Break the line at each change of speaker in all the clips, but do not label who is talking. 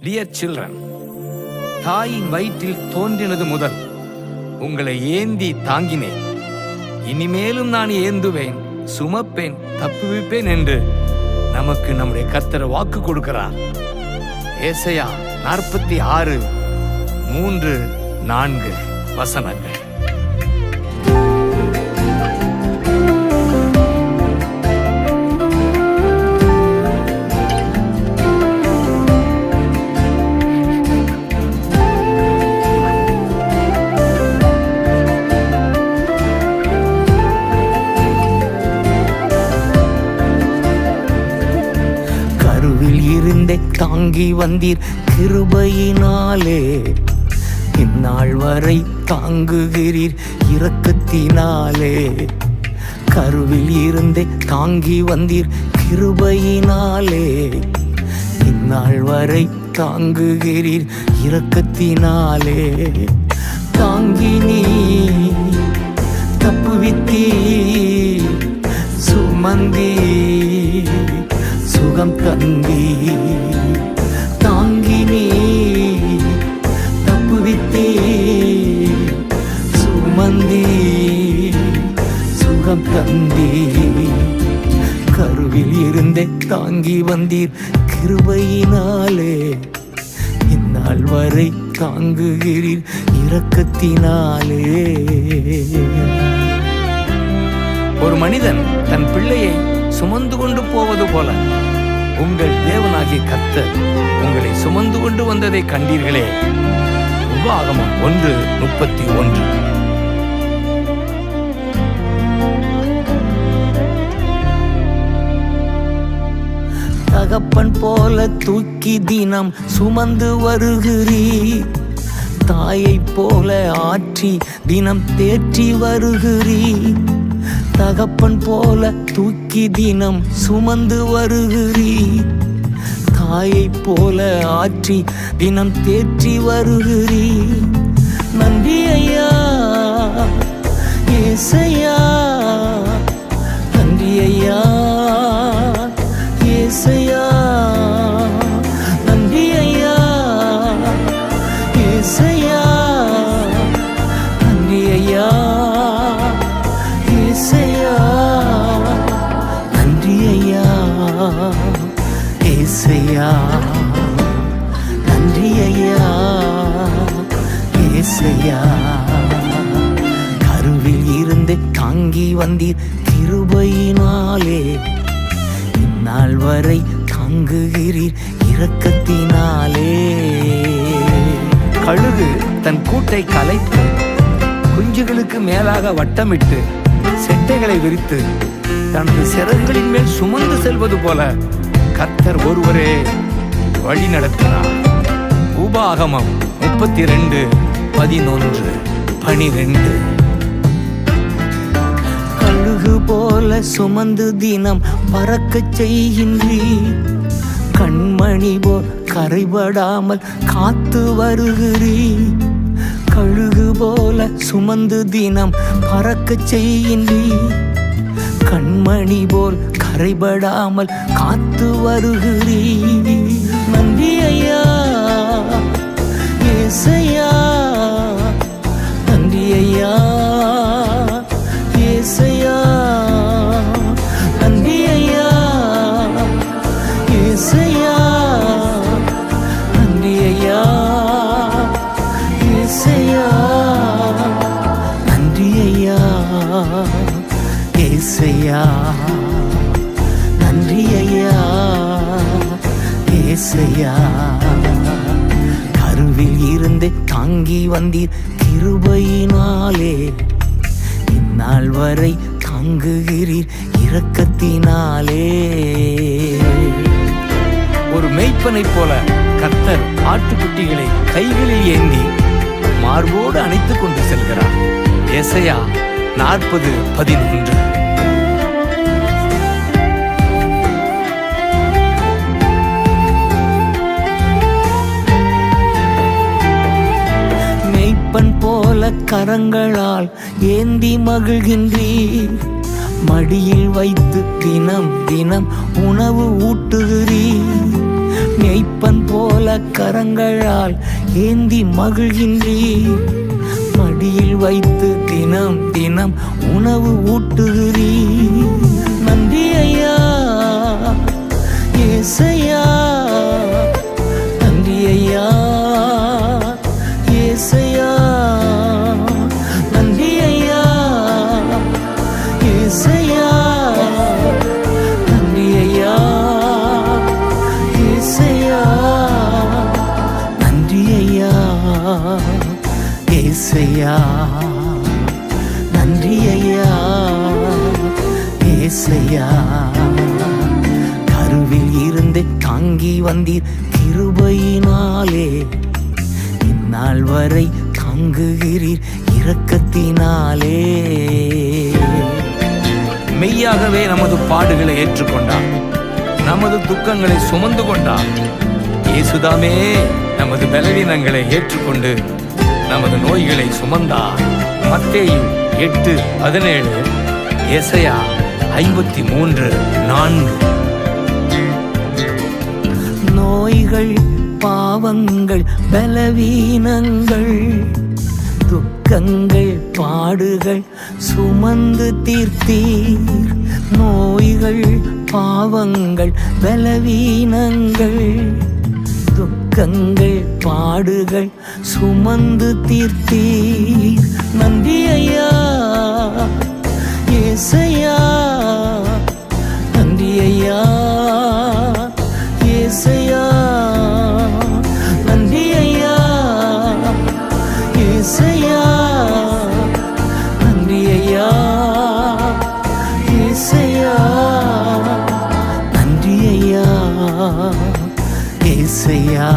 Dear children, தாயின் வயிற்றில் தோன்றினது முதல் உங்களை ஏந்தி தாங்கினேன். இனிமேலும் நான் ஏந்துவேன், சுமப்பேன், தப்புவிப்பேன் என்று நமக்கு நம்முடைய கர்த்தர் வாக்கு கொடுக்கிறார். ஏசாயா 46:3-4 வசனங்கள்.
இருந்தே தாங்கி வந்தீர் கிருபையினாலே, இந்நாள் வரை தாங்குகிறீர் இரக்கத்தினாலே. கருவில் இருந்தே தாங்கி வந்தீர் கிருபையினாலே, இந்நாள் வரை தாங்குகிறீர் இரக்கத்தினாலே. தாங்கி நீ தப்புவித்தீ, சுமந்தீ சுகம் தந்தி. தாங்கி நீ தப்புவித்தே, சுமந்தி சுகம் தந்தி. கருவில் இருந்தே தாங்கி வந்தீர் கிருபையினாலே, இந்நாள் வரை தாங்குகிறீர் இரக்கத்தினாலே.
ஒரு மனிதன் தன் பிள்ளையை சுமந்து கொண்டு போவது போல உங்கள் தேவனாகிய கர்த்தர் உங்களை சுமந்து கொண்டு வந்ததை கண்டீர்களே. உபாகமம் 1:31.
தகப்பன் போல தூக்கி தினம் சுமந்து வருகிறீர், தாயை போல ஆற்றி தினம் தேற்றி வருகிறீர். தகப்பன் போல தூக்கி தினம் சுமந்து வருகிறீர், தாயை போல ஆற்றி தினம் தேற்றி வருகிறீர். நன்றி ஐயா ஏசையா, நன்றி ஐயா ஏசையா, நன்றி ஐயா ஏசையா, நன்றி ஐயா ஏசையா, நன்றி ஐயா ஏசையா, நன்றி ஐயா ஏசையா. கருவில் இருந்து தாங்கி வந்தீர் கிருபையினாலே, இந்நாள் வரை தாங்குகிறீர் இரக்கத்தினாலே.
கழுகு தன் கூட்டை கலைத்து குஞ்சுகளுக்கு மேலாக வட்டமிட்டு செட்டைகளை விரித்து தனது சிறகுகளின் மேல் சுமந்து செல்வது போல கர்த்தர் ஒருவரே வழி நடத்தினார். உபாகமம் 32:11-12.
கழுகு போல சுமந்து தினம் பறக்கச் செய்கின்றீர், கண்மணி போல் கரைபடாமல் காத்து வருகிறீர். கழுகு போல சுமந்து தினம் பறக்கச் செய்கின்றீர், கண்மணி போல் கரைபடாமல் காத்து வருகிறீர். நன்றி ஐயா ஏசையா, நன்றி ஐயா ஏசையா, நன்றி ஐயா ஏசையா, நன்றி ஐயா ஏசையா, நன்றி ஐயா ஏசையா, நன்றி ஐயா ஏசையா. கருவில் இருந்து தாங்கி வந்தீர் கிருபையினாலே, இந்நாள் வரை தாங்குகிறீர் இரக்கத்தினாலே.
ஒரு மெய்ப்பனைப் போல கர்த்தர் ஆட்டுக்குட்டிகளை கைகளில் ஏந்தி மார்போடு அணைத்துக் கொண்டு செல்கிறார். ஏசாயா 40:11.
மெய்ப்பன் போல கரங்களால் ஏந்தி மகிழ்கின்றீர், மடியில் வைத்து தினம் தினம் உணவு ஊட்டுகிறீர். மெய்ப்பன் போல கரங்களால் ஏந்தி மகிழ்கின்றீர். மடியில் வைத்து தினம் தினம் உணவு ஊட்டுகிறீர். நன்றி ஐயா ஏசையா, நன்றி ஐயா ஏசையா, நன்றி ஐயா ஏசையா, நன்றி ஐயா ஏசையா, நன்றி ஐயா ஏசையா, நன்றி ஐயா ஏசையா. கருவில் இருந்து தாங்கி வந்தீர் கிருபையினாலே, இந்நாள் வரை தாங்குகிறீர் இரக்கத்தினாலே.
மெய்யாகவே நமது பாடுகளை ஏற்றுக்கொண்டார், நமது துக்கங்களை சுமந்து கொண்டார். இயேசுதாமே நமது பலவீனங்களை ஏற்றுக்கொண்டு நமது நோய்களை சுமந்தார். மத்தேயு 8:17, எசையா 53:4.
நோய்கள் பாவங்கள் பலவீனங்கள் துக்கங்கள் பாடுகள் சுமந்து தீர்த்தீர். நோய்கள் பாவங்கள் பலவீனங்கள் துக்கங்கள் பாடுகள் சுமந்து தீர்த்தீர். நன்றி ஐயா ஏசையா, நன்றி ஐயா ஏசையா, நன்றி ஐயா ஏசையா, நன்றி ஐயா ஏசையா, நன்றி ஐயா ஏசையா,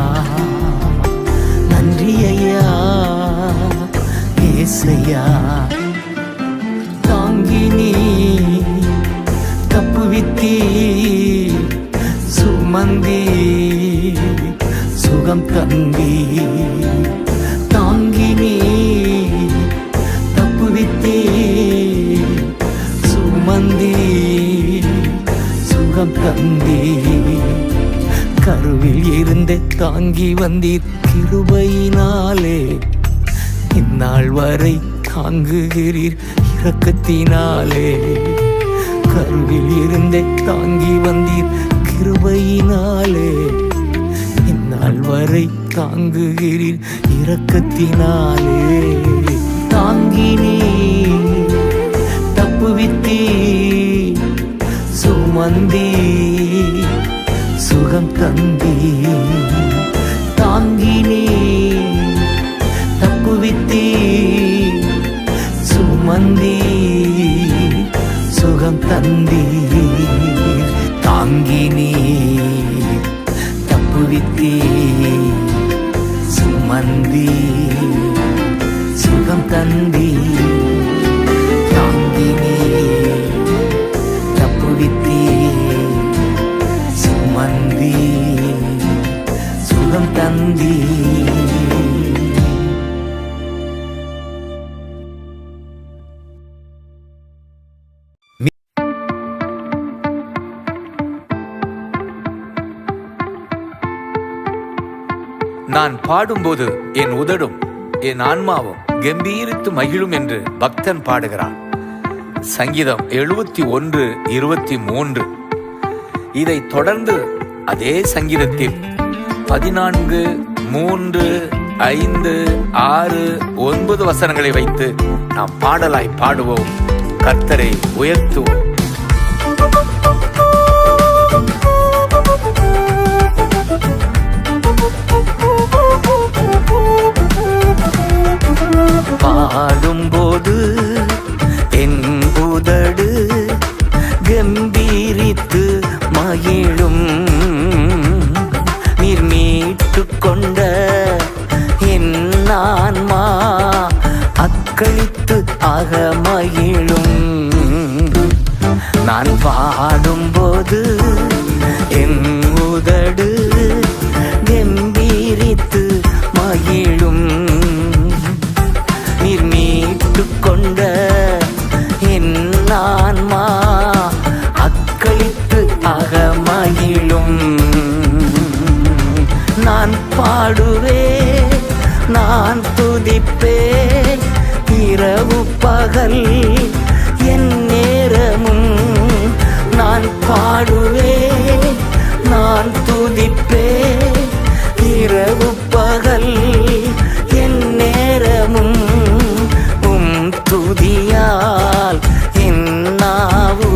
நன்றி ஐயா ஏசையா. தாங்கி நீ தப்புவித்தீ, சுமந்தி சுகம் தந்தி. தாங்கி நீ தப்புவித்தீ, சுமந்தி சுகம் தந்தி. கருவில் இருந்து தாங்கி வந்தீர் கிருபையினாலே, இந்நாள் வரை தாங்குகிறீர் இரக்கத்தினாலே. கருவில் இருந்து தாங்கி வந்தீர் கிருபையினாலே, இந்நாள் வரை தாங்குகிறீர் இரக்கத்தினாலே. தாங்கினே தப்புவித்தீ, சுமந்தீ சுகம் தந்தி. தாங்கினே தப்புவித்தீ, சுமந்தி சுகம் தந்தி. தாங்கினே தப்புவித்தீ, சுமந்தி சுகம் தந்தி. தாங்கினே தப்புவித்தீ, சுமந்தி சுகம் தந்தி.
நான் பாடும்போது என் உதடும் என் ஆன்மாவும் கம்பீரித்து மகிழும் என்று பக்தன் பாடுகிறான். சங்கீதம் 71:23. இதை தொடர்ந்து அதே சங்கீதத்தில் 14, 3, 5, 6, 9 வசனங்களை வைத்து நாம் பாடலாய் பாடுவோம், கர்த்தரை உயர்த்துவோம்.
பாடும்போது என் உதடு கம்பீரித்து மகிழும். நீர் மீட்டு கொண்ட என் ஆன்மா அக்களித்து ஆக மகிழும். நான் பாடும்போது என் உதடு கம்பீரித்து மகிழும். நீர் மீட்டு கொண்ட பாடுவேன், நான் துதிப்பேன். இரவு பகல் என் நேரமும் நான் பாடுவேன், நான் துதிப்பேன். இரவு பகல் என் நேரமும் துதியால் என் நாவு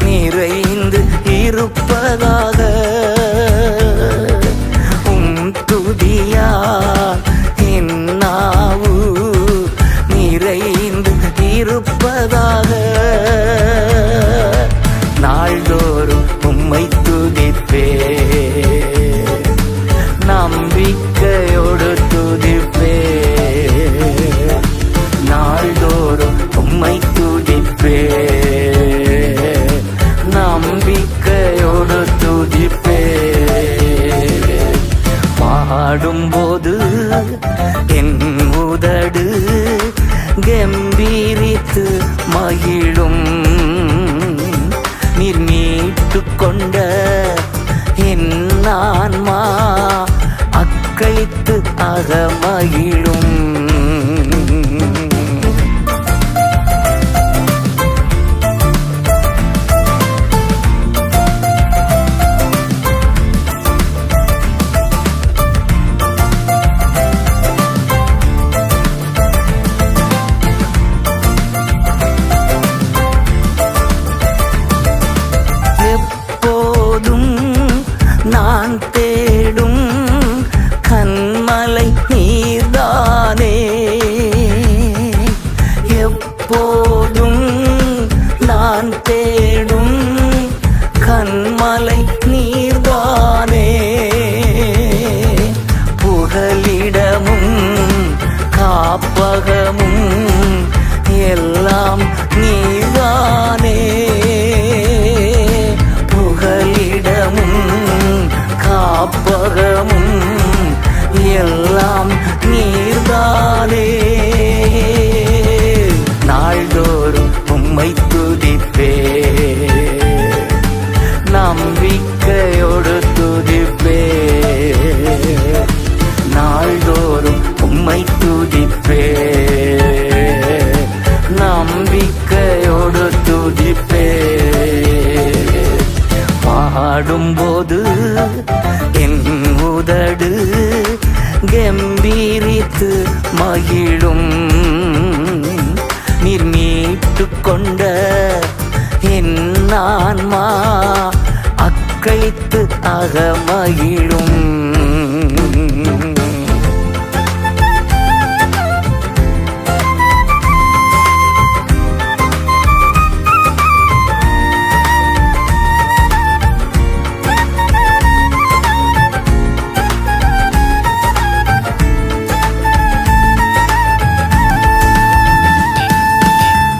நிறைந்து இருப்பதாக. துதியால் என் நாவு நிறைந்து இருப்பதாக. நாள்தோறும் உம்மை துதிப்பேன், நம்பிக்கையோடு துதிப்பேன். நாள்தோறும் உம்மை துதிப்பேன், நம்பிக்கையோடு துதிப்பேன். பாடும்போது என் உதடு கம்பீரித்து மகிழும். நீர் மீட்டு கொண்ட என் ஆன்மா அக்களித்து அகமகிழும். நான் தேடும் கண்மலை நீர்தானே, எப்போதும் நான் தேடும் கண்மலை நீர்தானே. புகலிடமும் காப்பகமும் எல்லாம் நீர்தானே. காப்பகமும் எல்லாம் நீர்தானே. நாள்தோறும் உம்மை துதிப்பேன், நம்பிக்கையோடு துதிப்பேன். நாள்தோறும் உம்மை துதிப்பேன், நம்பிக்கையோடு துதிப்பேன். பாடும்போது என் உதடு கம்பீரித்து மகிழும். நீர் மீட்டு கொண்ட என் ஆன்மா அக்களித்து அகமகிழும்.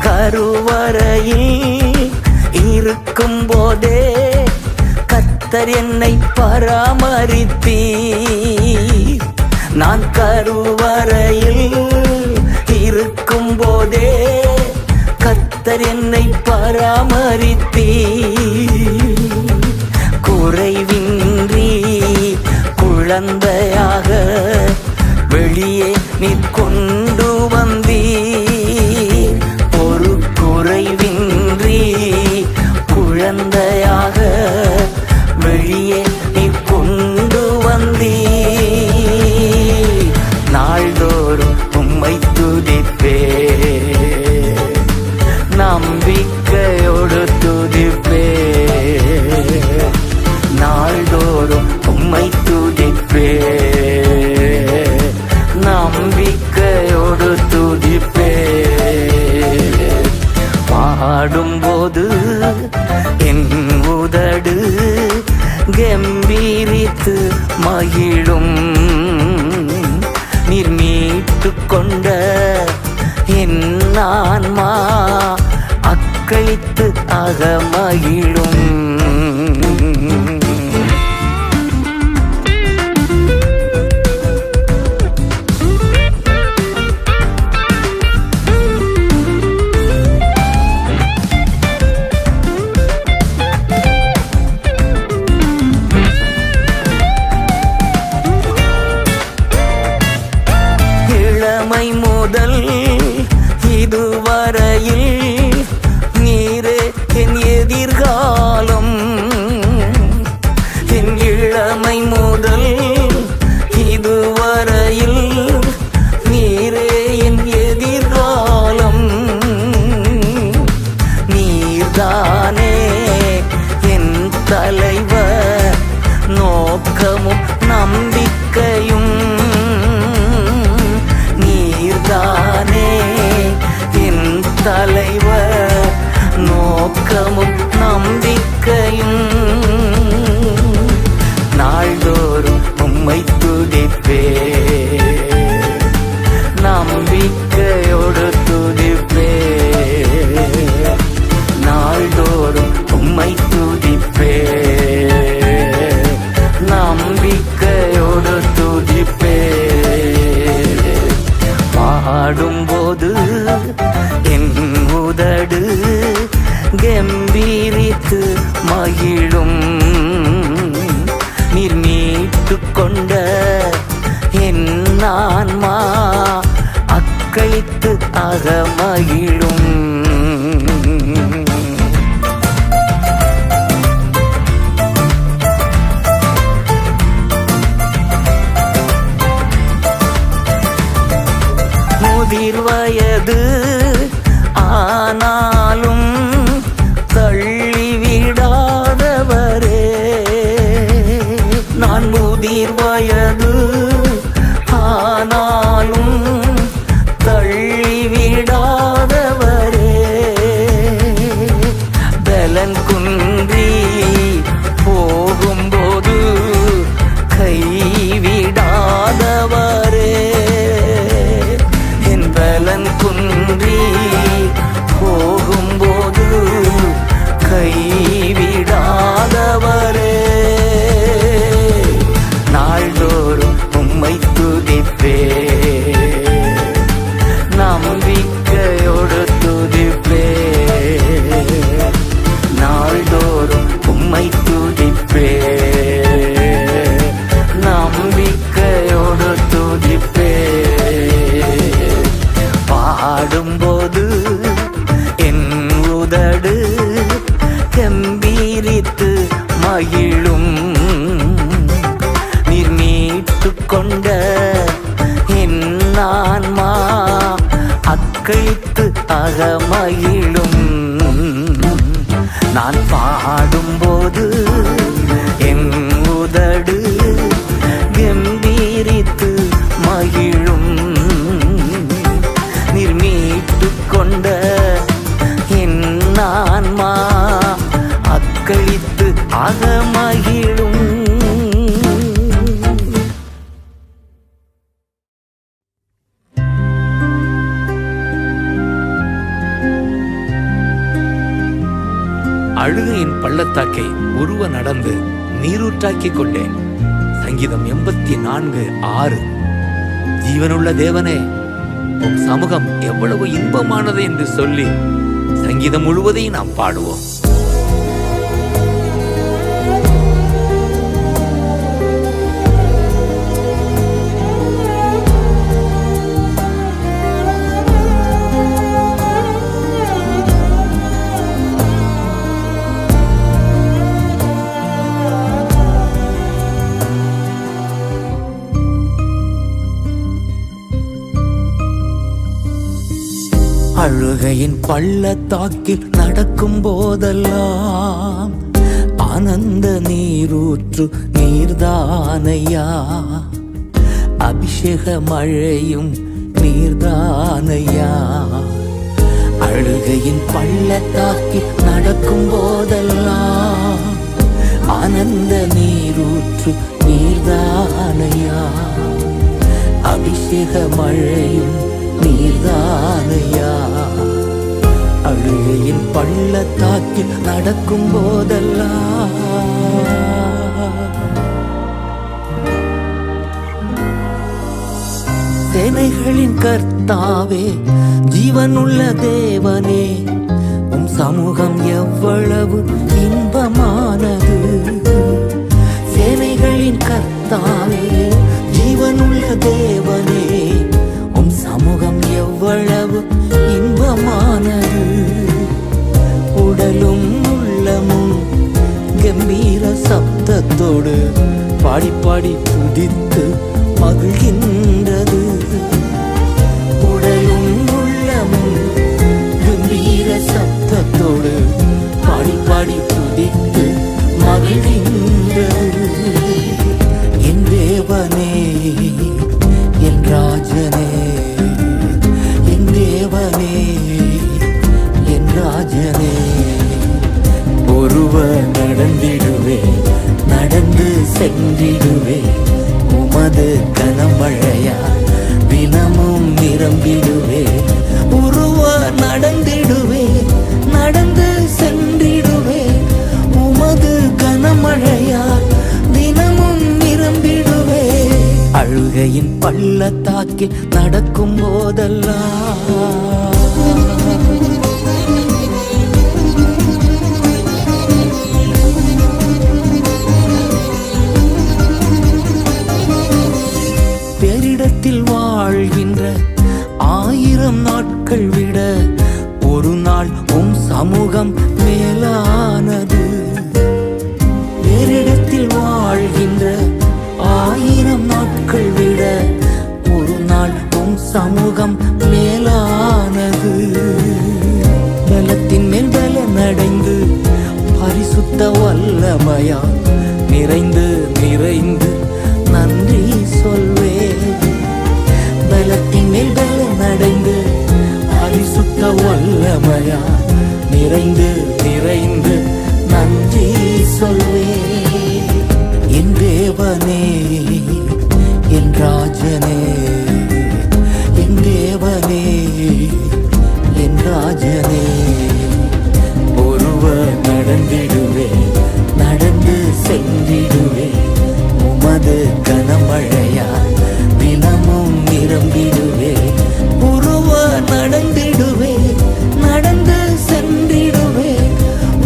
கருவறையில் இருக்கும் போதே கர்த்தர் என்னை பராமரித்தீர். நான் கருவறையில் இருக்கும் போதே கர்த்தர் என்னை பராமரித்தீர். குறைவின்றி குழந்தையாக வெளியே நீ கொண்டு வந்தீர். ஒரு குறைவின்றி குழந்தையாக வெளியே நீ கொண்டு வந்தீர். நாள்தோறும் உம்மை துதிப்பேன், நம்பிக்கையோடு துதிப்பேன். நாள்தோறும் உம்மை துதிப்பேன், நம்பிக்கையோடு துதிப்பேன். பாடும்போது என் உதடு கம்பீரித்து மகிழும். நீர் மீட்டு கொண்ட என் ஆன்மா அக்களித்து அகமகிழும். முதல் இதுவரையில் நீரே என் எதிர்காலம். என் இளமை முதல் இதுவரையில் நீரே என் எதிர்காலம். நீர்தானே என் தலைவர், நோக்கமும் நம்பிக்கையும். நீர்தானே என் தலைவர், நோக்கமும் நம்பிக்கையும். நாள்தோறும் உம்மை துதிப்பே, நம்பிக்கையோடு துதிப்பே. நாள்தோறும் உம்மை துதிப்பே, நம்பிக்கையோடு துதிப்பே. பாடும்போது என் உதடு கம்பீரித்து மகிழும். நீர் மீட்டு கொண்ட என் ஆன்மா அக்களித்து அகமகிழும். முதிர் வயது ஆனாலும் தள்ளிவிடாதவரே. நான் முதிர் வயது ஆனாலும் தள்ளிவிடாதவரே. பலன் குன்றி போகும்போது கைவிடாதவரே. என் பலன் குன்றி போகும்போது கைவிடாதவரே. நாள்தோறும் உம்மை துதிப்பே, நம்பிக்கையோடு துதிப்பே. நாள்தோறும் உம்மை துதிப்பே, நம்பிக்கையோடு துதிப்பே. பாடும்போது என் உதடு கம்பீரித்து மகிழும். நீர் மீட்டு கொண்ட என் ஆன்மா அக்களித்து அகமகிழும். நான் பாடும்போது என் உதடு கம்பீரித்து மகிழும். நீர் மீட்டு கொண்ட என் ஆன்மா அக்களித்து அகமகிழும்.
அழுகையின் பள்ளத்தாக்கை உருவ நடந்து நீரூற்றாக்கிக் கொண்டேன். சங்கீதம் 84:6. ஜீவனுள்ள தேவனே, உம் சமூகம் எவ்வளவு இன்பமானது என்று சொல்லி சங்கீதம் முழுவதையும் நாம் பாடுவோம்.
அழுகையின் பள்ளத்தாக்கில் நடக்கும் போதெல்லாம் ஆனந்த நீரூற்று நீர்தானையா. அபிஷேக மழையும் நீர்தானையா. அழுகையின் பள்ளத்தாக்கில் நடக்கும் போதெல்லாம் ஆனந்த நீரூற்று நீர்தானையா. அபிஷேக மழையும் நீர்தானையா. அழுகையின் பள்ளத்தாக்கில் நடக்கும் போதெல்லாம் சேனைகளின் கர்த்தாவே, ஜீவனுள்ள தேவனே, உம் சமூகம் எவ்வளவு இன்பமானது. சேனைகளின் கர்த்தாவே, ஜீவனுள்ள தேவனே, உம் சமூகம் எவ்வளவு துதித்து மகிழ்கின்றது. உடலும் உள்ளமும் கம்பீர சப்தத்தோடு பாடி பாடி துதித்து மகிழ்கின்றது. என் தேவனே, என் ராஜனே, என் தேவனே, என் ராஜனே. ஒருவர் நடந்திடுவே, நடந்து சென்றிடுவே, உமது கனமழையா தினமும் நிரம்பிடுவே. ஒருவர் நடந்திடுவே, நடந்து சென்றிடுவே, உமது கனமழையா தினமும் நிரம்பிடுவே. அழுகையின் பள்ளத்தாக்கில் நடக்கும் போதெல்லாம் பேரிடத்தில் வாழ்கின்ற 1000 நாட்கள் விட ஒரு நாள் உம் சமூகம் மேலானது. பேரிடத்தில் வாழ்கின்ற 1000 நாட்கள் விட ஒரு நாள் உம் சமூகம் மேலானது. பலத்தின் மேல் பலன் அடைந்து பரிசுத்த வல்லமையா நிறைந்து நிறைந்து நன்றி சொல்வே. பலத்தின் மேல் பலன் அடைந்து பரிசுத்த வல்லமையா நிறைந்து நிறைந்து நன்றி சொல்வே. என் தேவனே, என் ராஜனே, என் தேவனே, என் ராஜனே. ஒருவர் நடந்திடுவே, நடந்து சென்றிடுவே, உமது கனமழையா தினமும் நிரம்பிடுவே. ஒருவர் நடந்திடுவே, நடந்து சென்றிடுவே,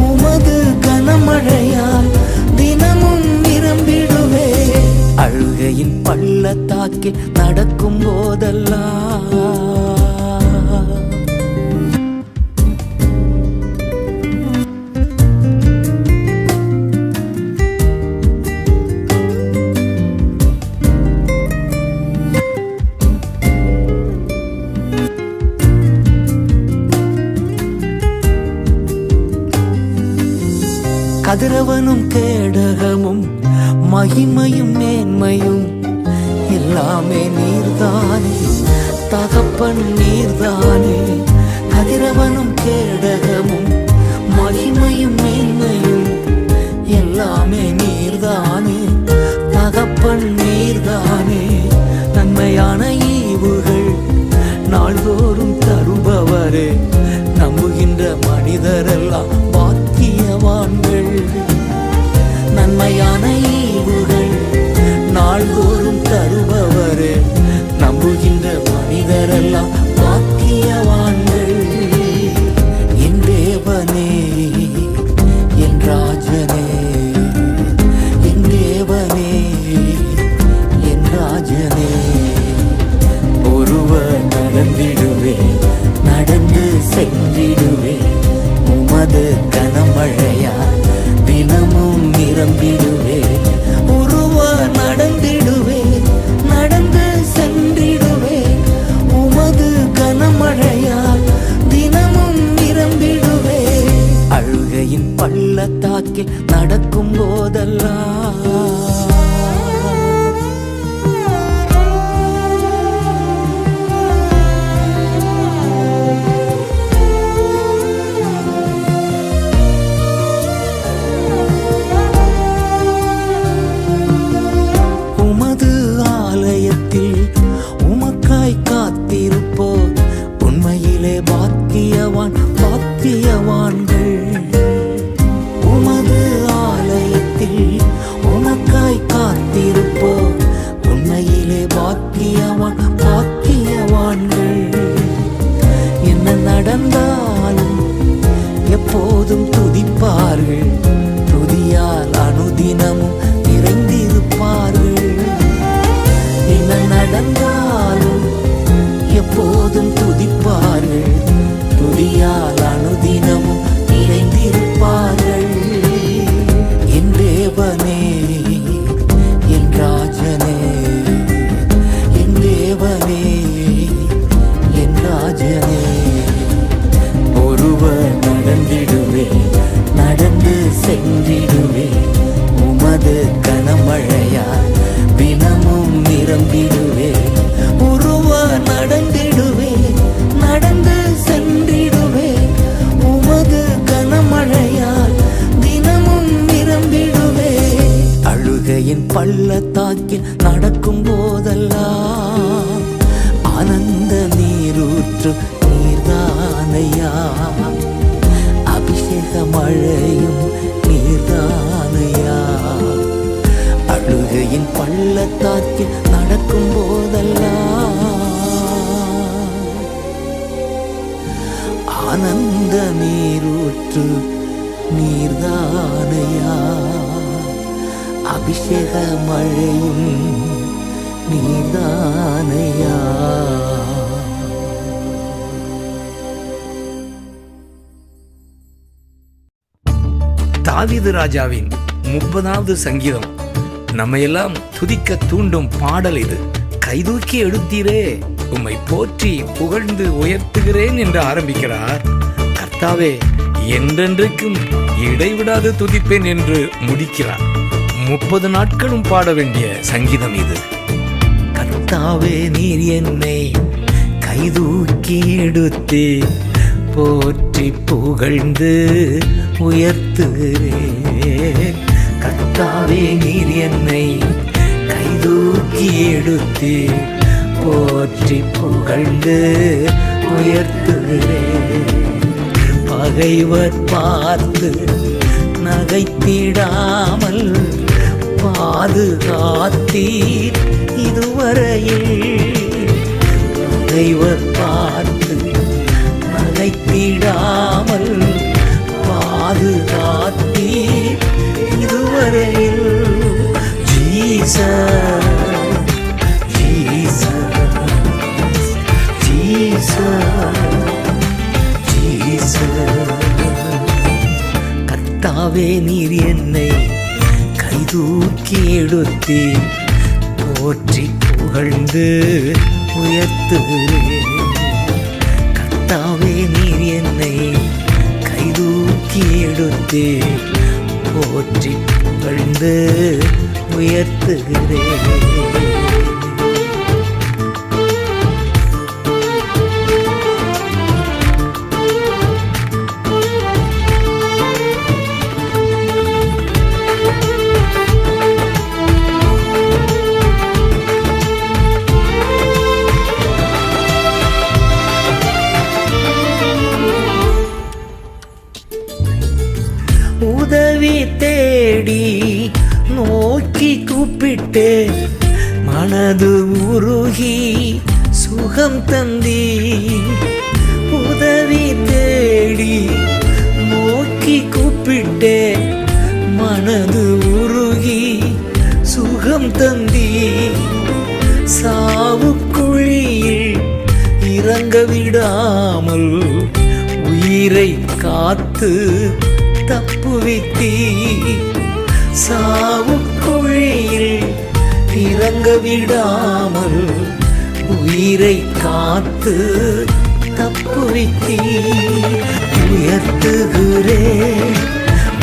உமது கனமழையால் தினமும் நிரம்பிடுவே. அழுகையின் பள்ளத்தாக்கில் நடக்கும் போதெல்லாம் கதிரவனும் கேடகமும் மகிமையும் மேன்மையும் எல்லாமே நீர்தானே, தகப்பன் நீர்தானே. கதிரவனும் கேடகமும் மகிமையும் மேன்மையும் எல்லாமே நீர்தானே, தகப்பன் நீர்தானே. நன்மையான ஈவுகள் நாள்தோறும் தருபவரே, நம்புகின்ற மனிதரெல்லாம் பாக்கியவான்கள். நன்மையான ஈவுகள் நாள்தோறும் தருபவரே, நம்புகின்ற மனிதரெல்லாம் பாக்கியவான்கள். என் தேவனே, என் ராஜனே, என் தேவனே, என் ராஜனே. ஒருவர் நடந்திடுவே, நடந்து சென்றிடுவே, உமது கனமழையா தினமும் நிரம்பிடுவே. ஒருவர் நடந்திடுவே, நடந்து சென்றிடுவே, உமது கனமழையா தினமும் நிரம்பிடுவே. அழுகையின் பள்ளத்தாக்கில் நடக்கும் போதெல்லாம் உமக்காய் காத்திருப்போர் உண்மையிலே பாக்கியவான் பாக்கியவான்கள். உமது ஆலயத்தில் உமக்காய் காத்திருப்போர் உண்மையிலே பாக்கியவான் பாக்கியவான்கள். என்ன நடந்தாலும் எப்போதும் துதிப்பார்கள், துதியால் அனுதினமும் நிறைந்திருப்பார்கள். என்ன நடந்தாலும் எப்போதும் துதிப்பார்கள், துதியால் அனுதினமும் நிறைந்திருப்பார்கள். என் தேவனே, என் ராஜனே, ஆனந்த நீரூற்று நீர்தானையா, அபிஷேக மழையும் நீர்தானையா.
தாவீது ராஜாவின் 30வது சங்கீதம் நம்மையெல்லாம் துதிக்க தூண்டும் பாடல் இது. கைதூக்கி எடுத்தீரே, உம்மை போற்றி புகழ்ந்து உயர்த்துகிறேன் என்று ஆரம்பிக்கிறார். கர்த்தாவே, என்றென்றைக்கும் இடைவிடாது துதிப்பேன் என்று முடிக்கிறார். 30 நாட்களும் பாட வேண்டிய சங்கீதம் இது.
கர்த்தாவே, நீர் என்னை கைதூக்கி எடுத்தே, போற்றி புகழ்ந்து உயர்த்துகிறேன். கர்த்தாவே, நீர் என்னை கைதூக்கி எடுத்தே, போற்றி புகழ்ந்து உயர்த்துகிறேன். பகைவர் பார்த்து நகைத்திடாமல் பாதுகாத்தீர் இதுவரையில். பகைவர் பார்த்து நகைத்திடாமல் பாதுகாத்தீர் இதுவரையில். ஜீசஸ், கர்த்தாவே, நீர் என்னை கைதூக்கி எடுத்தே, போற்றி புகழ்ந்து உயர்த்துகிறேன். கர்த்தாவே, நீர் என்னை கைதூக்கி எடுத்தே, போற்றி புகழ்ந்து உயர்த்துகிறேன். உதவி தேடி நோக்கி கூப்பிட்டு மனது உருகி சுகம் தந்தி. உதவி தேடி நோக்கி கூப்பிட்டு மனது உருகி சுகம் தந்தி. சாவுக்குழியில் இறங்க விடாமல் உயிரை காத்து தப்புவித்தீ. சாவுக்குழியில் இறங்க விடாமல் உயிரை காத்து தப்புவித்தீ. உயர்த்துகிறேன்,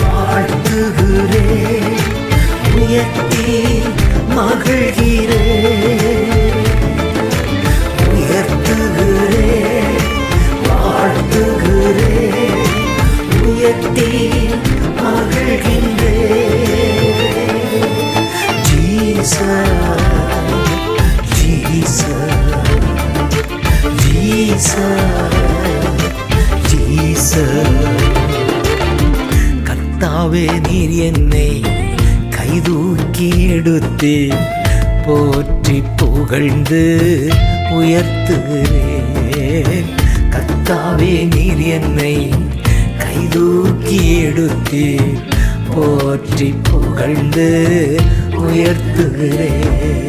வாழ்த்துகிறேன், உயர்த்தி மகிழ்கிறேன். உயர்த்துகிறேன், வாழ்த்துகிறேன், உயர்த்தி மகிழ்கின்றேன். Jesus, Jesus, Jesus, Jesus. கர்த்தாவே, நீர் என்னை கைதூக்கி எடுத்தே, போற்றி புகழ்ந்து உயர்த்துகிறேன். கர்த்தாவே, நீர் என்னை கைதூக்கி எடுத்தே, போற்றி புகழ்ந்து உயர்த்துகிறேன்.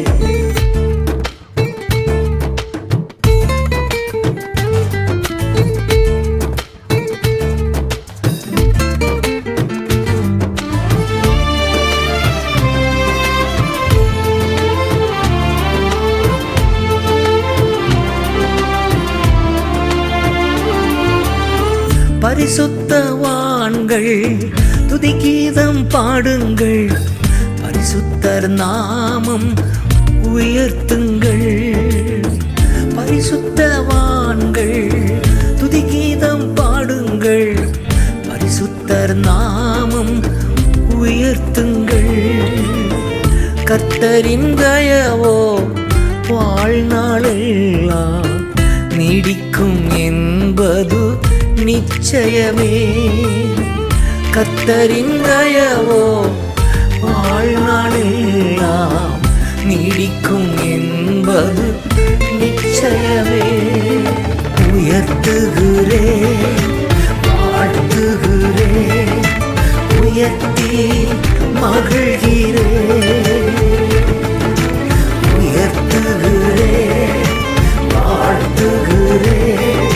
பரிசுத்தவான்கள் துதிகீதம் பாடுங்கள், பரிசுத்தர் நாமம் உயர்த்துங்கள். பரிசுத்தவான்கள் துதிகீதம் பாடுங்கள், பரிசுத்தர் நாமம் உயர்த்துங்கள். கர்த்தரின் தயவோ வாழ்நாளெல்லாம் நீடிக்கும் என்பது நிச்சயமே. கர்த்தரின் தயவோ வாழ்நாளெல்லாம் நீடிக்கும் என்பது நிச்சயமே. உயர்த்துகிறேன், வாழ்த்துகிறேன், உயர்த்தி மகிழ்கிறேன். உயர்த்துகிறேன், வாழ்த்துகிறேன்,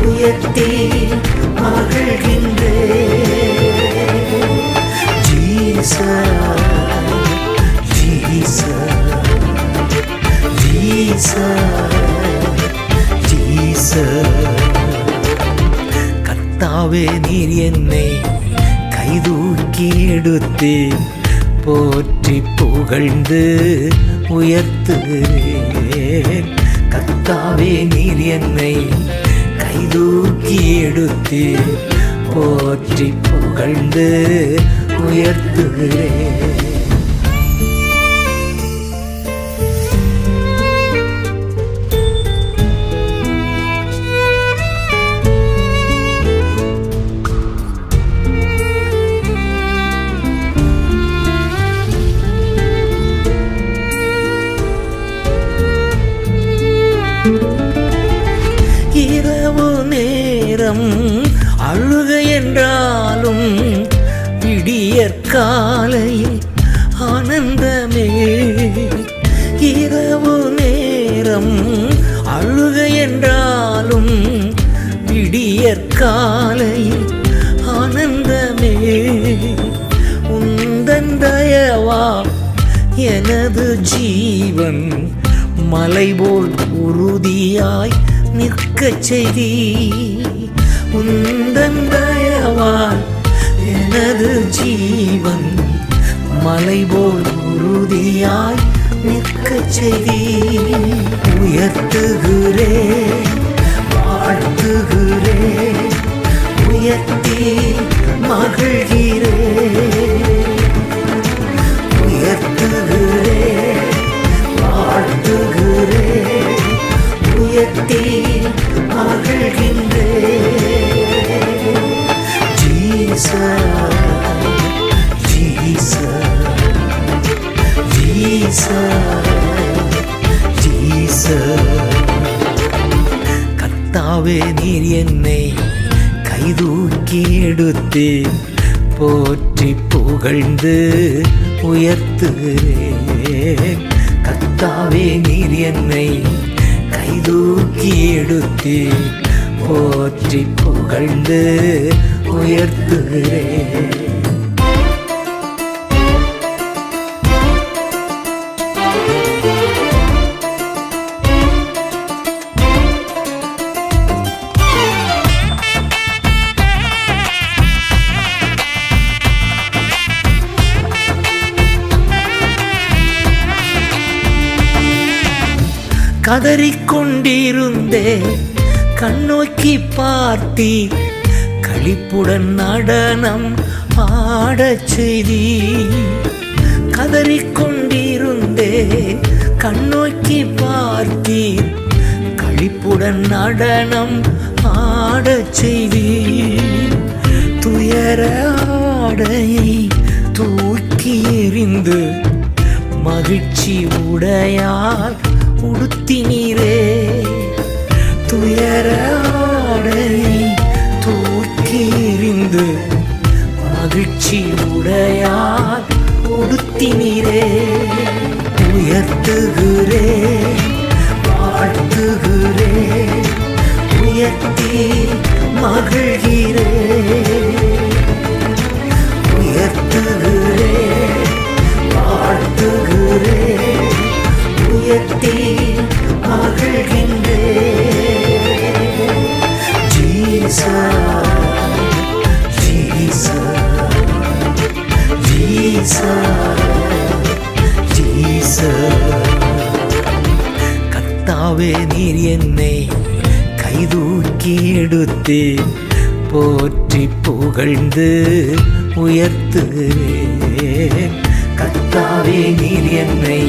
உயர்த்தி மகிழ்கின்றேன். Jesus, Jesus, Jesus, Jesus. கர்த்தாவே நீர் என்னை கைதூக்கி எடுத்து போற்றி புகழ்ந்து உயர்த்துகிறேன். கர்த்தாவே நீர் என்னை கைதூக்கி எடுத்து போற்றி புகழ்ந்து உயர்த்துகிறேன். இரவு நேரம் அழுக என்றாலும் விடியற் காலையில் ஆனந்தமே. இரவு நேரம் அழுக என்றாலும் விடியற் காலையில் ஆனந்தமே. உந்தன் தயவா எனது ஜீவன் மலை போல் உறுதியாய் நிற்கச் செய்தி. உந்தன் தயவால் எனது ஜீவன் மலை போல் உறுதியாய் நிற்கச் செய்தி. உயர்த்துகிறேன், வாழ்த்துகிறேன், உயர்த்தி மகிழ்கிறேன். உயர்த்துகிறேன், வாழ்த்துகிறேன், உயர்த்தி மகிழ்கின்றேன். Jesus, Jesus, Jesus, Jesus. கர்த்தாவே நீர் என்னை கைதூக்கி எடுத்து போற்றி புகழ்ந்து உயர்த்துகிறேன். கர்த்தாவே நீர் என்னை கைதூக்கி எடுத்து போற்றி புகழ்ந்து உயர்த்துகிறேன். கதறிக்கொண்டிருந்தே கண்ணோக்கி பார்த்தி களிப்புடன் நடனம் ஆடச் செய்தி. கதறிக்கொண்டிருந்தே கண்ணோக்கி பார்த்தி களிப்புடன் நடனம் ஆடச் செய்தி. துயர ஆடையை தூக்கி எறிந்து மகிழ்ச்சி உடையால் உடுத்தினீரே. துயர ஆடையை தூக்கி எறிந்து மகிழ்ச்சி உடையால் உடுத்தினீரே. உயர்த்துகிறேன், வாழ்த்துகிறேன், உயர்த்தி மகிழ்கிறேன். உயர்த்துகிறேன், வாழ்த்துகிறேன், உயர்த்தி மகிழ்கின்றேன். Jesus, Jesus, Jesus, Jesus. கர்த்தாவே நீர் என்னை கைதூக்கி எடுத்து போற்றி புகழ்ந்து உயர்த்துகிறேன். கர்த்தாவே நீர் என்னை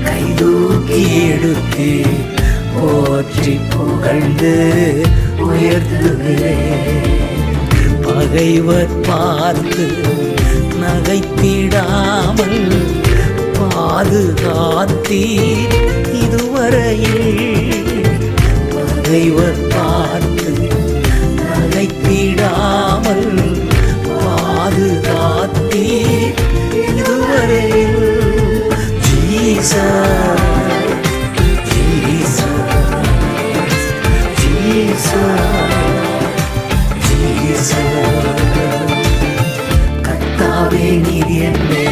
கைதூக்கி எடுத்து போற்றி புகழ்ந்து உயர்த்துகிறேன். பகைவர் பார்த்து நகைத்திடாமல் பாதுகாத்தீர் இதுவரையில். நீர் என்னை